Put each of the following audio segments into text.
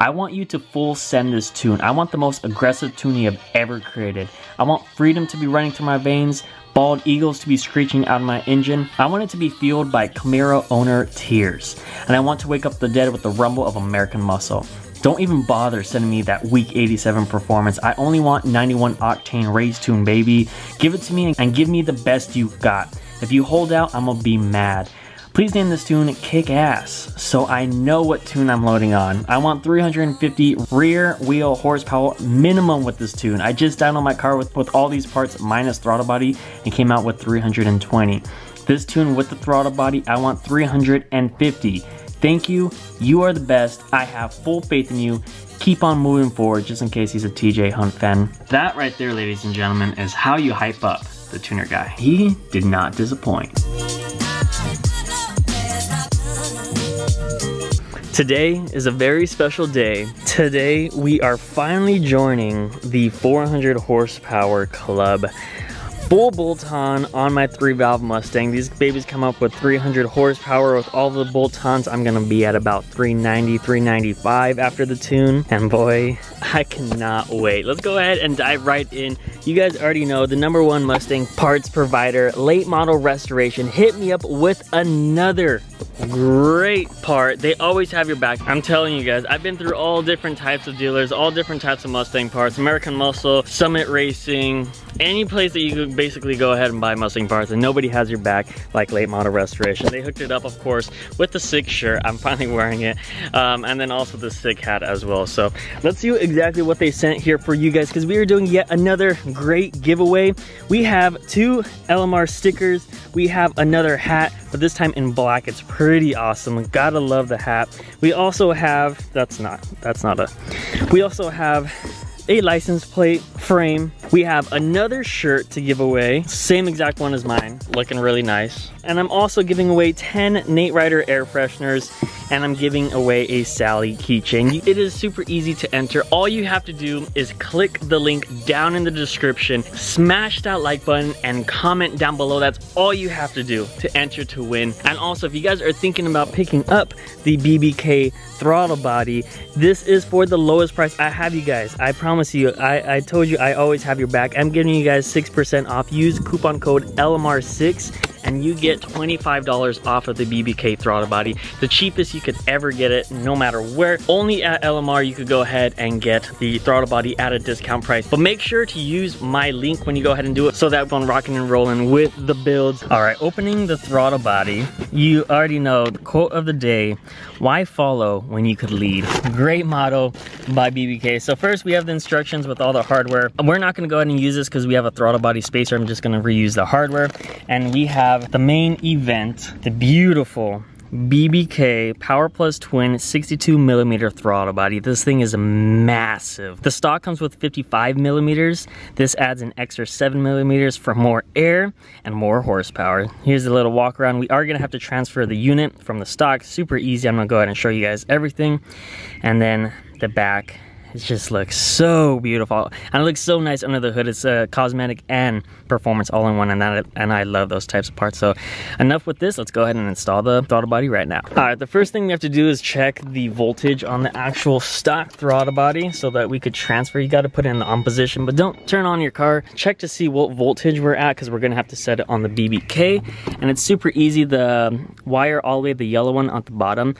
I want you to full send this tune. I want the most aggressive tune you have ever created. I want freedom to be running through my veins, bald eagles to be screeching out of my engine. I want it to be fueled by Camaro owner tears. And I want to wake up the dead with the rumble of American muscle. Don't even bother sending me that weak 87 performance. I only want 91 octane race tune, baby. Give it to me and give me the best you got. If you hold out, I'm gonna be mad. Please name this tune Kick Ass, so I know what tune I'm loading on. I want 350 rear wheel horsepower minimum with this tune. I just dynoed my car with all these parts minus throttle body and came out with 320. This tune with the throttle body, I want 350. Thank you, you are the best. I have full faith in you. Keep on moving forward, just in case he's a TJ Hunt fan. That right there, ladies and gentlemen, is how you hype up the tuner guy. He did not disappoint. Today is a very special day. Today we are finally joining the 400 horsepower club. Full bolt-on on my 3-valve Mustang. These babies come up with 300 horsepower. With all the bolt-ons, I'm gonna be at about 390, 395 after the tune. And boy, I cannot wait. Let's go ahead and dive right in. You guys already know the #1 Mustang parts provider, late model restoration, hit me up with another great part. They always have your back. I'm telling you guys, I've been through all different types of dealers, all different types of Mustang parts, American Muscle, Summit Racing, any place that you could basically go ahead and buy Mustang parts, and nobody has your back like late model restoration. They hooked it up, of course, with the sick shirt. I'm finally wearing it, and then also the sick hat as well. So let's see exactly what they sent here for you guys, because we are doing yet another great giveaway. We have 2 LMR stickers. We have another hat, but this time in black. It's pretty awesome. Gotta love the hat. We also have, we also have a license plate frame. We have another shirt to give away, same exact one as mine, looking really nice. And I'm also giving away 10 Nate Ryder air fresheners, and I'm giving away a Sally keychain. It is super easy to enter. All you have to do is click the link down in the description, smash that like button, and comment down below. That's all you have to do to enter to win. And also, if you guys are thinking about picking up the BBK throttle body, this is for the lowest price. I have you guys. I promise you, I told you I always have your back. I'm giving you guys 6% off. Use coupon code LMR6 and you get $25 off of the BBK throttle body. The cheapest you could ever get it, no matter where. Only at LMR you could go ahead and get the throttle body at a discount price. But make sure to use my link when you go ahead and do it, so that we're rocking and rolling with the builds. All right, opening the throttle body. You already know the quote of the day: why follow when you could lead? Great motto by BBK. So first we have the instructions with all the hardware. We're not gonna go ahead and use this because we have a throttle body spacer. I'm just gonna reuse the hardware. And we have the main event, the beautiful BBK Power Plus Twin 62mm throttle body. This thing is massive. The stock comes with 55mm. This adds an extra 7mm for more air and more horsepower. Here's a little walk around. We are gonna have to transfer the unit from the stock. Super easy. I'm gonna go ahead and show you guys everything. And then the back, it just looks so beautiful, and it looks so nice under the hood. It's cosmetic and performance all in one, and I love those types of parts. So enough with this, let's go ahead and install the throttle body right now. All right, the first thing we have to do is check the voltage on the actual stock throttle body so that we could transfer. You got to put it in the on position, but don't turn on your car. Check to see what voltage we're at, because we're gonna have to set it on the BBK, and it's super easy. The wire all the way, the yellow one at the bottom,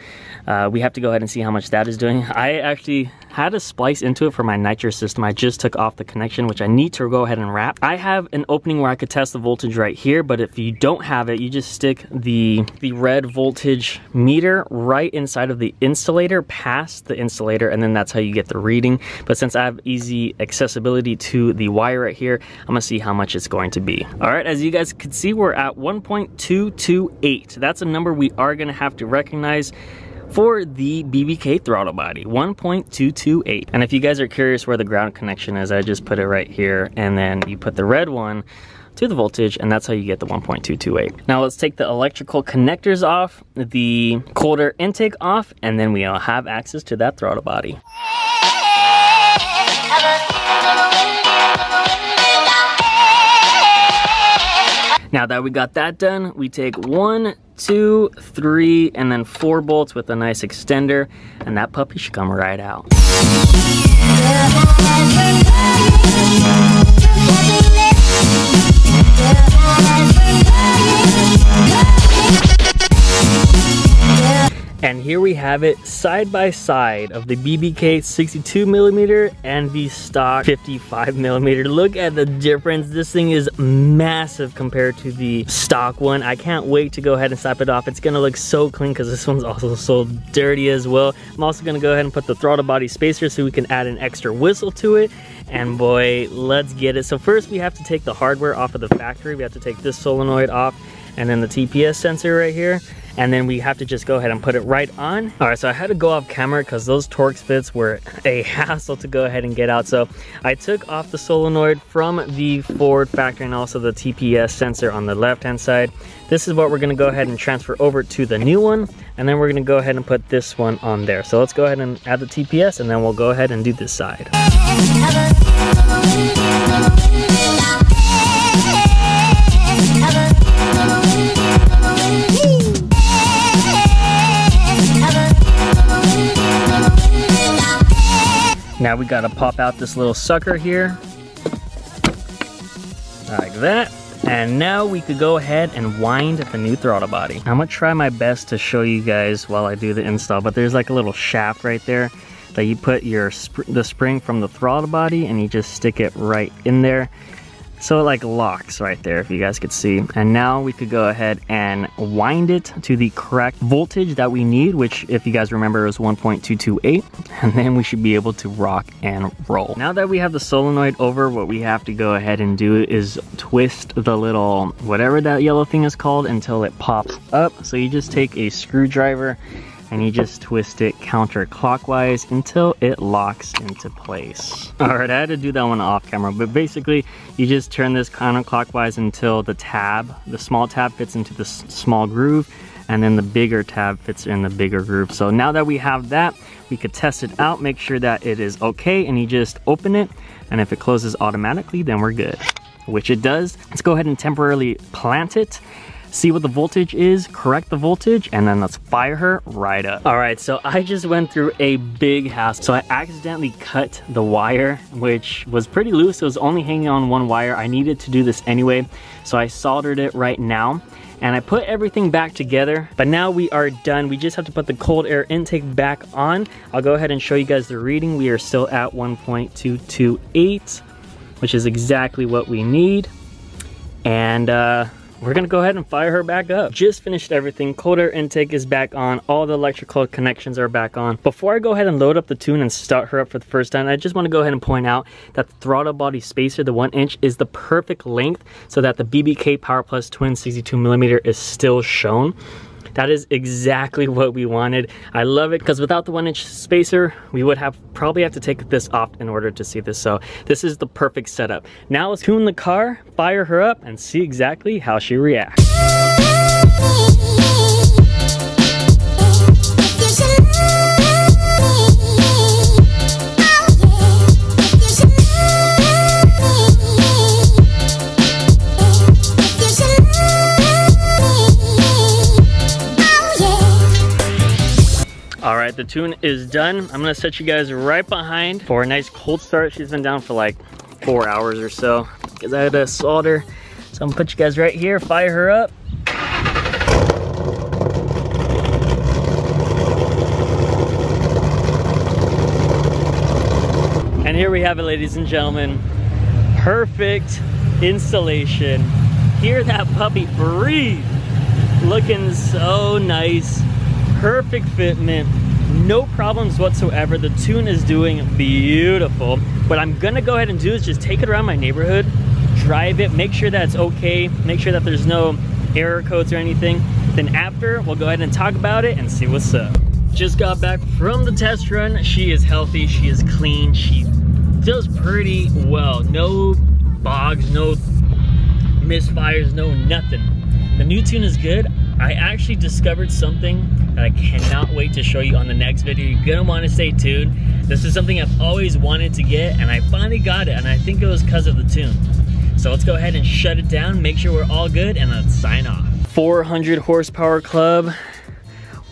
we have to go ahead and see how much that is doing. I actually had a splice into it for my Nitrous system. I just took off the connection, which I need to go ahead and wrap. I have an opening where I could test the voltage right here, but if you don't have it, you just stick the red voltage meter right inside of the insulator, past the insulator, and then that's how you get the reading. But since I have easy accessibility to the wire right here, I'm gonna see how much it's going to be. All right, as you guys can see, we're at 1.228. That's a number we are gonna have to recognize for the BBK throttle body, 1.228. And if you guys are curious where the ground connection is, I just put it right here, and then you put the red one to the voltage, and that's how you get the 1.228. Now let's take the electrical connectors off, the cold air intake off, and then we'll have access to that throttle body. Now that we got that done, we take 1, 2, 3, and then 4 bolts with a nice extender, and that puppy should come right out. And here we have it side by side of the BBK 62mm and the stock 55mm. Look at the difference. This thing is massive compared to the stock one. I can't wait to go ahead and slap it off. It's gonna look so clean because this one's also so dirty as well. I'm also gonna go ahead and put the throttle body spacer so we can add an extra whistle to it. And boy, let's get it. So first we have to take the hardware off of the factory. We have to take this solenoid off and then the TPS sensor right here. And then we have to just go ahead and put it right on. All right, so I had to go off camera because those Torx fits were a hassle to go ahead and get out. So I took off the solenoid from the Ford factory and also the TPS sensor on the left-hand side. This is what we're gonna go ahead and transfer over to the new one. And then we're gonna go ahead and put this one on there. So let's go ahead and add the TPS and then we'll go ahead and do this side. Now we gotta pop out this little sucker here, like that. And now we could go ahead and wind the new throttle body. I'm gonna try my best to show you guys while I do the install, but there's like a little shaft right there that you put the spring from the throttle body and you just stick it right in there. So it like locks right there, if you guys could see. And now we could go ahead and wind it to the correct voltage that we need, which if you guys remember is 1.228, and then we should be able to rock and roll. Now that we have the solenoid over, what we have to go ahead and do is twist the little, whatever that yellow thing is called, until it pops up. So you just take a screwdriver and you just twist it counterclockwise until it locks into place. All right, I had to do that one off camera, but basically you just turn this counterclockwise until the small tab fits into the small groove, and then the bigger tab fits in the bigger groove. So now that we have that, we could test it out, make sure that it is okay, and you just open it, and if it closes automatically, then we're good, which it does. Let's go ahead and temporarily plant it, see what the voltage is, correct the voltage, and then let's fire her right up. All right, so I just went through a big hassle. So I accidentally cut the wire, which was pretty loose. It was only hanging on one wire. I needed to do this anyway, so I soldered it right now. And I put everything back together, but now we are done. We just have to put the cold air intake back on. I'll go ahead and show you guys the reading. We are still at 1.228, which is exactly what we need. And we're gonna go ahead and fire her back up. Just finished everything. Cold air intake is back on. All the electrical connections are back on. Before I go ahead and load up the tune and start her up for the first time, I just wanna go ahead and point out that the throttle body spacer, the 1-inch, is the perfect length so that the BBK Power Plus twin 62mm is still shown. That is exactly what we wanted. I love it because without the 1-inch spacer, we would probably have to take this off in order to see this. So this is the perfect setup. Now let's tune the car, fire her up, and see exactly how she reacts. Alright, the tune is done. I'm gonna set you guys right behind for a nice cold start. She's been down for like 4 hours or so because I had to solder. So I'm gonna put you guys right here, fire her up. And here we have it, ladies and gentlemen. Perfect installation. Hear that puppy breathe. Looking so nice. Perfect fitment, no problems whatsoever. The tune is doing beautiful. What I'm gonna go ahead and do is just take it around my neighborhood, drive it, make sure that it's okay, make sure that there's no error codes or anything. Then after, we'll go ahead and talk about it and see what's up. Just got back from the test run. She is healthy, she is clean, she does pretty well. No bogs, no misfires, no nothing. The new tune is good. I actually discovered something that I cannot wait to show you on the next video. You're gonna wanna stay tuned. This is something I've always wanted to get, and I finally got it, and I think it was because of the tune. So let's go ahead and shut it down, make sure we're all good, and let's sign off. 400 horsepower club.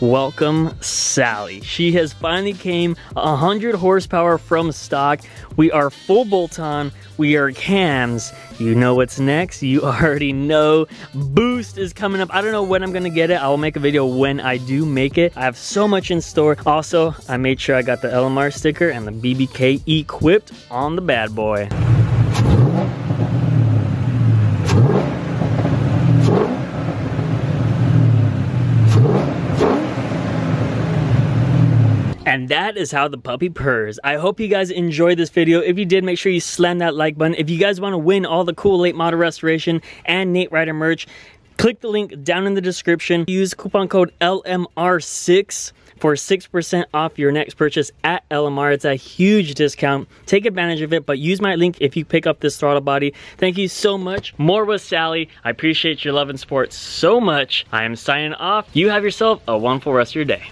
Welcome Sally. She has finally came 100 horsepower from stock. We are full bolt-on, we are cams. You know what's next, you already know. Boost is coming up. I don't know when I'm gonna get it. I will make a video when I do make it. I have so much in store. Also, I made sure I got the LMR sticker and the BBK equipped on the bad boy. And that is how the puppy purrs. I hope you guys enjoyed this video. If you did, make sure you slam that like button. If you guys want to win all the cool late model restoration and Nate Ryder merch, click the link down in the description. Use coupon code LMR6 for 6% off your next purchase at LMR. It's a huge discount. Take advantage of it, but use my link if you pick up this throttle body. Thank you so much. More with Sally. I appreciate your love and support so much. I am signing off. You have yourself a wonderful rest of your day.